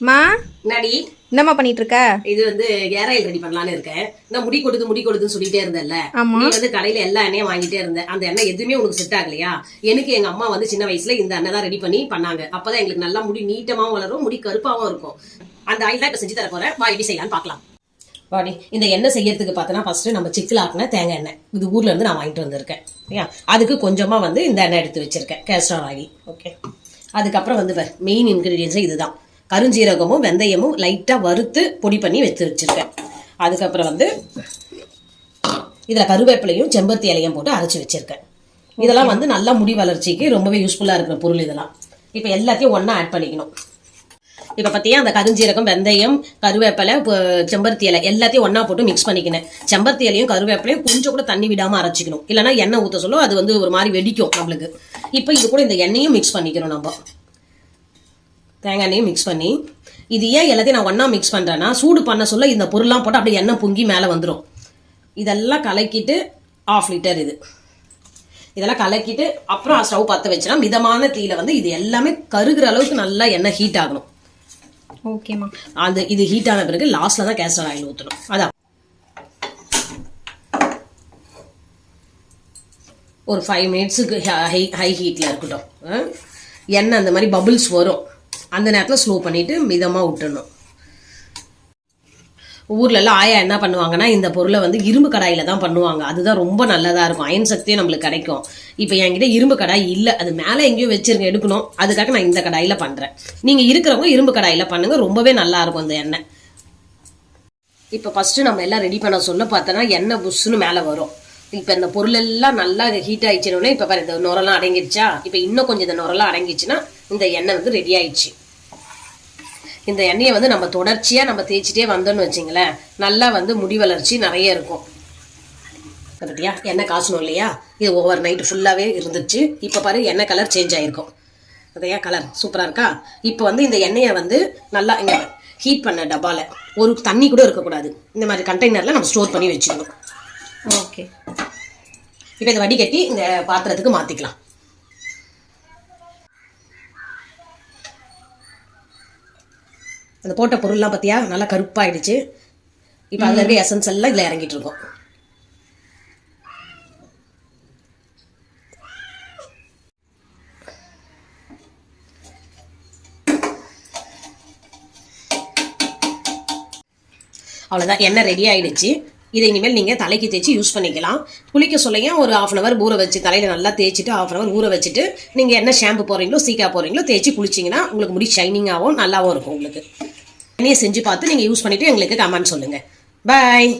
மா நடி என்னம்மா பண்ணிட்டு இருக்க? இது வந்து ஹேர் ஆயில் ரெடி பண்ணலான்னு இருக்கேன். நான் முடி கொடுத்துன்னு சொல்லிட்டே இருந்தேன்ல. நீ வந்து கடையில எல்லா எண்ணெயும் வாங்கிட்டே இருந்தேன். அந்த எண்ணெய் எதுவுமே உனக்கு செட் ஆகலையா? எனக்கு எங்க அம்மா வந்து சின்ன வயசுல இந்த எண்ணெய் தான் ரெடி பண்ணி பண்ணாங்க. அப்பதான் எங்களுக்கு நல்லா முடி நீட்டமாவும் வளரும், முடி கருப்பாவும் இருக்கும். அந்த ஆயில் தான் இப்ப செஞ்சு தர போறேன். வா எப்படி செய்யலாம்னு பாக்கலாம். வாடி, இந்த எண்ணெய் செய்யறதுக்கு பார்த்தோன்னா ஃபர்ஸ்ட் நம்ம சிக்கில் ஆட்டின தேங்காய் எண்ணெய் இது ஊர்ல இருந்து நான் வாங்கிட்டு வந்திருக்கேன். ஓகே, அதுக்கு கொஞ்சமா வந்து இந்த எண்ணெய் எடுத்து வச்சிருக்கேன், கேஸ்டர் ஆயில். ஓகே, அதுக்கப்புறம் வந்து மெயின் இன்கிரீடியன்ஸ் இதுதான். கருஞ்சீரகமும் வெந்தயமும் லைட்டா வறுத்து பொடி பண்ணி வச்சிருக்கேன். அதுக்கப்புறம் வந்து இதுல கருவேப்பிலையும் செம்பருத்தி இலையும் போட்டு அரைச்சி வச்சிருக்கேன். இதெல்லாம் வந்து நல்லா முடி வளர்ச்சிக்கு ரொம்பவே யூஸ்ஃபுல்லா இருக்கிற பொருள் இதெல்லாம். இப்ப எல்லாத்தையும் ஒன்னா ஆட் பண்ணிக்கணும். இப்ப பத்தியா அந்த கருஞ்சீரகம், வெந்தயம், கருவேப்பிலை, செம்பருத்தி இலை எல்லாத்தையும் ஒன்னா போட்டு மிக்ஸ் பண்ணிக்கணும். செம்பருத்தி இலையும் கருவேப்பிலையும் கொஞ்சம் கூட தண்ணி விடாம அரைச்சிக்கணும். இல்லைன்னா எண்ணெய் ஊற்ற சொல்லும், அது வந்து ஒரு மாதிரி வெடிக்கும் நம்மளுக்கு. இப்ப இது கூட இந்த எண்ணெயும் மிக்ஸ் பண்ணிக்கணும். நம்ம தேங்காய் எண்ணெயும் மிக்ஸ் பண்ணி, இது ஏன் எல்லாத்தையும் நான் ஒன்னா மிக்ஸ் பண்றேன்னா, சூடு பண்ண சொல்ல இந்த பொருள்லாம் போட்டு அப்படியே எண்ணெய் பொங்கி மேலே வந்துடும். இதெல்லாம் கலக்கிட்டு 1/2 லிட்டர் இதெல்லாம் கலக்கிட்டு அப்புறம் ஸ்டவ் பற்ற வச்சுனா மிதமான தீயில வந்து இது எல்லாமே கருகிற அளவுக்கு நல்லா எண்ணெய் ஹீட் ஆகணும். ஓகேமா. அந்த இது ஹீட் ஆன பிறகு லாஸ்ட்ல தான் கேஸ்டர் ஆயில் ஊற்றணும். அதான் ஒரு 5 மினிட்ஸுக்கு ஹை ஹீட்ல இருக்கட்டும். எண்ணெய் அந்த மாதிரி பபிள்ஸ் வரும், அந்த நேரத்தில் ஸ்லோ பண்ணிட்டு மிதமாக விட்டுடணும். ஊர்ல எல்லாம் ஆயா என்ன பண்ணுவாங்கன்னா, இந்த பொருளை வந்து இரும்பு கடாயில தான் பண்ணுவாங்க. அதுதான் ரொம்ப நல்லதா இருக்கும், அயன் சக்தியும் நம்மளுக்கு கிடைக்கும். இப்போ என்கிட்ட இரும்பு கடாய் இல்லை, அது மேலே எங்கேயோ வச்சிருங்க, எடுக்கணும். அதுக்காக நான் இந்த கடாயில பண்றேன். நீங்க இருக்கிறவங்க இரும்பு கடாயில பண்ணுங்க, ரொம்பவே நல்லா இருக்கும் இந்த எண்ணெய். இப்போ ஃபர்ஸ்ட் நம்ம எல்லாம் ரெடி பண்ண சொல்ல பார்த்தோன்னா எண்ணெய் புஷ்ஷுன்னு மேலே வரும். இப்போ இந்த பொருள் எல்லாம் நல்லா ஹீட் ஆயிடுச்சுன்னு இப்போ பாரு, இந்த நுரெல்லாம் அடங்கிடுச்சா? இப்போ இன்னும் கொஞ்சம் இந்த நுரெல்லாம் அடங்கிடுச்சுன்னா இந்த எண்ணெய் வந்து ரெடி ஆயிடுச்சு. இந்த எண்ணெயை வந்து நம்ம தொடர்ச்சியா நம்ம தேய்ச்சிட்டே வந்தோம்னு வச்சுங்களேன், நல்லா வந்து முடி வளர்ச்சி நிறைய இருக்கும். பத்தியா எண்ணெய் காசணும் இல்லையா? இது ஓவர் நைட் ஃபுல்லாவே இருந்துச்சு. இப்போ பாரு எண்ணெய் கலர் சேஞ்ச் ஆயிருக்கும். அதையா கலர் சூப்பரா இருக்கா? இப்போ வந்து இந்த எண்ணெயை வந்து நல்லா இங்க ஹீட் பண்ண டப்பால ஒரு தண்ணி கூட இருக்கக்கூடாது, இந்த மாதிரி கண்டெய்னர்ல நம்ம ஸ்டோர் பண்ணி வச்சுக்கணும். ஓகே, இப்போ இதை வடிகட்டி இந்த பாத்திரத்துக்கு மாத்திக்கலாம். அந்த போட்ட பொருள்லாம் பார்த்தியா நல்லா கருப்பாயிடுச்சு. இப்போ அதில் இருக்க எசன்ஸ் எல்லாம் இதில் இறங்கிட்டு இருக்கும். அவ்வளோதான், எண்ணெய் ரெடி ஆயிடுச்சு. இதை இனிமேல் நீங்கள் தலைக்கு தேய்ச்சி யூஸ் பண்ணிக்கலாம். குளிக்க சொல்லையும் ஒரு 1/2 hour ஊற வச்சு தலையில் நல்லா தேய்ச்சிட்டு 1/2 hour ஊற வச்சுட்டு நீங்கள் என்ன ஷாம்பு போடுறீங்களோ சீக்கா போடுறீங்களோ தேய்ச்சி குளிச்சிங்கன்னா உங்களுக்கு முடி ஷைனிங்காகவும் நல்லாவும் இருக்கும். உங்களுக்கு எண்ணெயை செஞ்சு பார்த்து நீங்கள் யூஸ் பண்ணிவிட்டு எங்களுக்கு கமெண்ட் சொல்லுங்கள். பாய்.